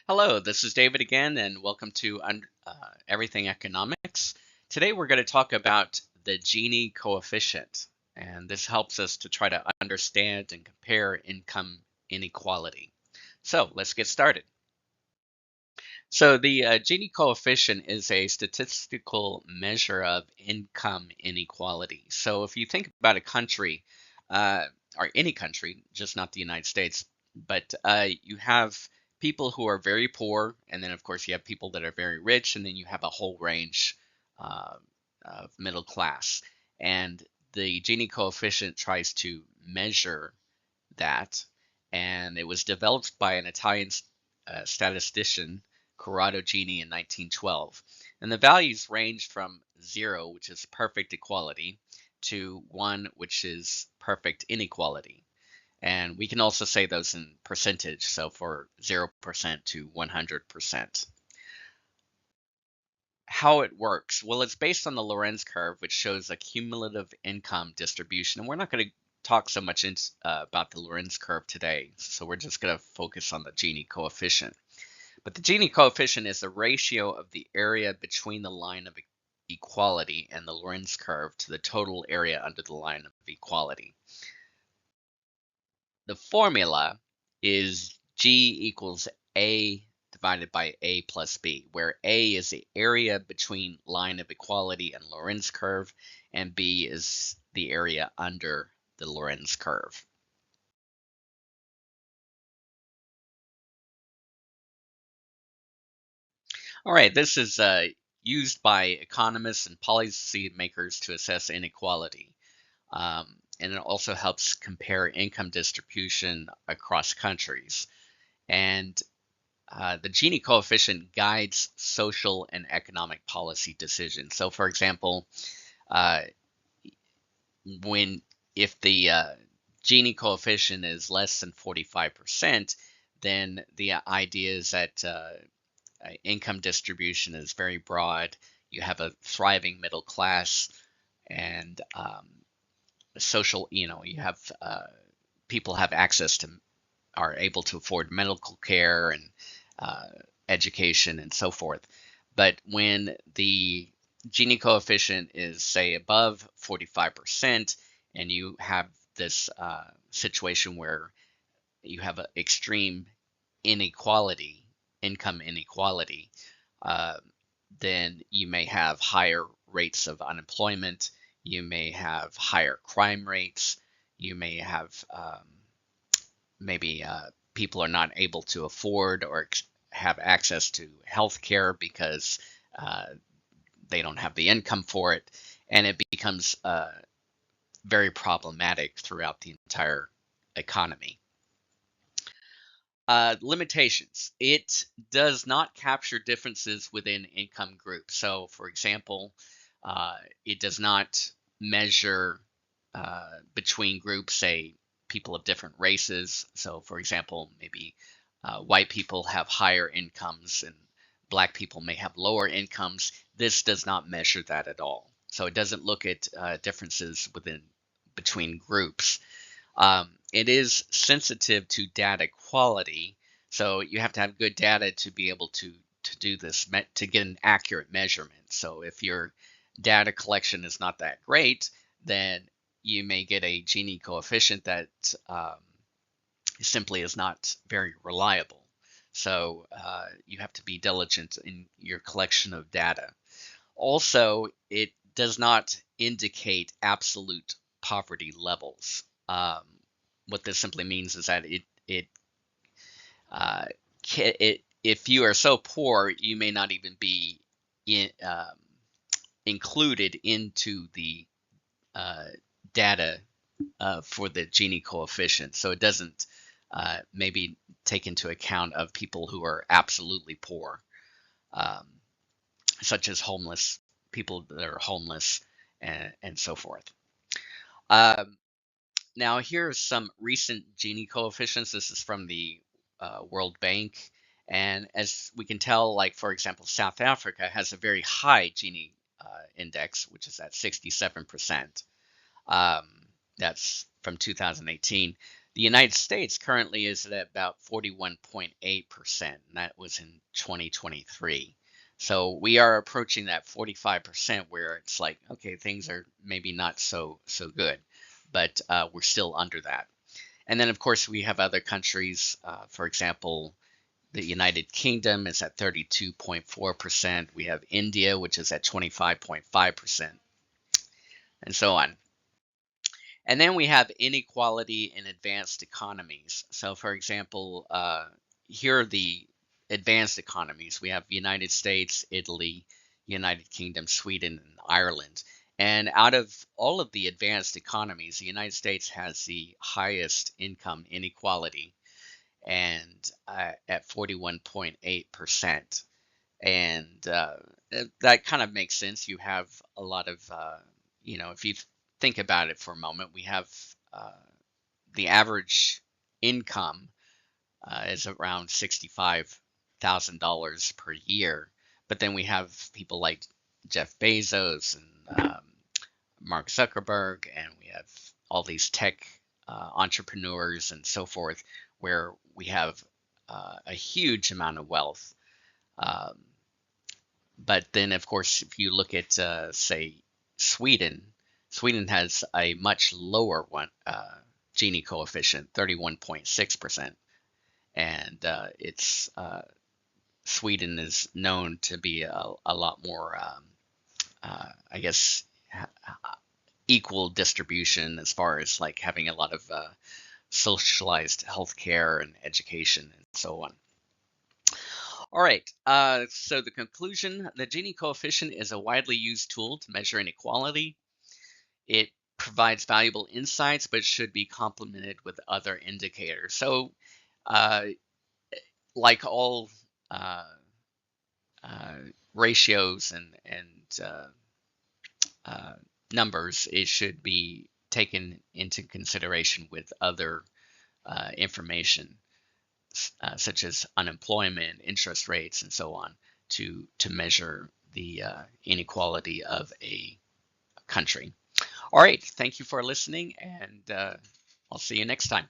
Hello, this is David again, and welcome to Everything Economics. Today we're going to talk about the Gini coefficient, and this helps us to try to understand and compare income inequality. So let's get started. So the Gini coefficient is a statistical measure of income inequality. So if you think about a country, uh, or any country, just not the United States, but you have people who are very poor, and then of course you have people that are very rich, and then you have a whole range uh, of middle class. And the Gini coefficient tries to measure that, and it was developed by an Italian statistician, Corrado Gini, in 1912. And the values range from 0, which is perfect equality, to 1, which is perfect inequality. And we can also say those in percentage, so for 0% to 100%. How it works? Well, it's based on the Lorenz curve, which shows a cumulative income distribution. And we're not going to talk so much about the Lorenz curve today, so we're just going to focus on the Gini coefficient. But the Gini coefficient is the ratio of the area between the line of equality and the Lorenz curve to the total area under the line of equality. The formula is G equals A divided by A plus B, where A is the area between line of equality and Lorenz curve, and B is the area under the Lorenz curve. All right, this is used by economists and policymakers to assess inequality. And it also helps compare income distribution across countries. And the Gini coefficient guides social and economic policy decisions. So, for example, uh, if the Gini coefficient is less than 45%, then the idea is that income distribution is very broad. You have a thriving middle class, and social. You have people have access to, are able to afford medical care and education and so forth. But when the Gini coefficient is, say, above 45%, and you have this situation where you have an extreme inequality, income inequality, uh, then you may have higher rates of unemployment, you may have higher crime rates, you may have maybe people are not able to afford or have access to health care because uh, they don't have the income for it, and it becomes very problematic throughout the entire economy. Limitations. It does not capture differences within income groups. So, for example, it does not measure between groups, say, people of different races. So, for example, maybe white people have higher incomes and black people may have lower incomes. This does not measure that at all. So, it doesn't look at differences between groups. It is sensitive to data quality, so you have to have good data to be able to do this, to get an accurate measurement. So if your data collection is not that great, then you may get a Gini coefficient that simply is not very reliable. So you have to be diligent in your collection of data. Also, it does not indicate absolute poverty levels. What this simply means is that uh, if you are so poor, you may not even be included into the data for the Gini coefficient. So it doesn't maybe take into account of people who are absolutely poor, um, such as homeless people that are homeless and so forth. Um, Now, here are some recent Gini coefficients. This is from the World Bank. And as we can tell, like, for example, South Africa has a very high Gini index, which is at 67%. That's from 2018. The United States currently is at about 41.8%, and that was in 2023. So we are approaching that 45% where it's like, okay, things are maybe not so good, but we're still under that. And then, of course, we have other countries. For example, the United Kingdom is at 32.4%. We have India, which is at 25.5%, and so on. And then we have inequality in advanced economies. So, for example, here are the advanced economies. We have United States, Italy, United Kingdom, Sweden, and Ireland. And out of all of the advanced economies, the United States has the highest income inequality, and at 41.8%. And that kind of makes sense. You have a lot of, if you think about it for a moment, we have uh, the average income is around $65,000 per year. But then we have people like Jeff Bezos and Mark Zuckerberg, and we have all these tech entrepreneurs and so forth, where we have a huge amount of wealth. Um, but then, of course, if you look at, say, Sweden, Sweden has a much lower one Gini coefficient, 31.6%, and it's Sweden is known to be a lot more, I guess, equal distribution as far as like having a lot of socialized healthcare and education and so on. All right, so the conclusion, the Gini coefficient is a widely used tool to measure inequality. It provides valuable insights, but should be complemented with other indicators. So, uh, like all uh, uh, ratios and uh, numbers, it should be taken into consideration with other information, such as unemployment, interest rates, and so on, to measure the inequality of a country. All right, thank you for listening, and I'll see you next time.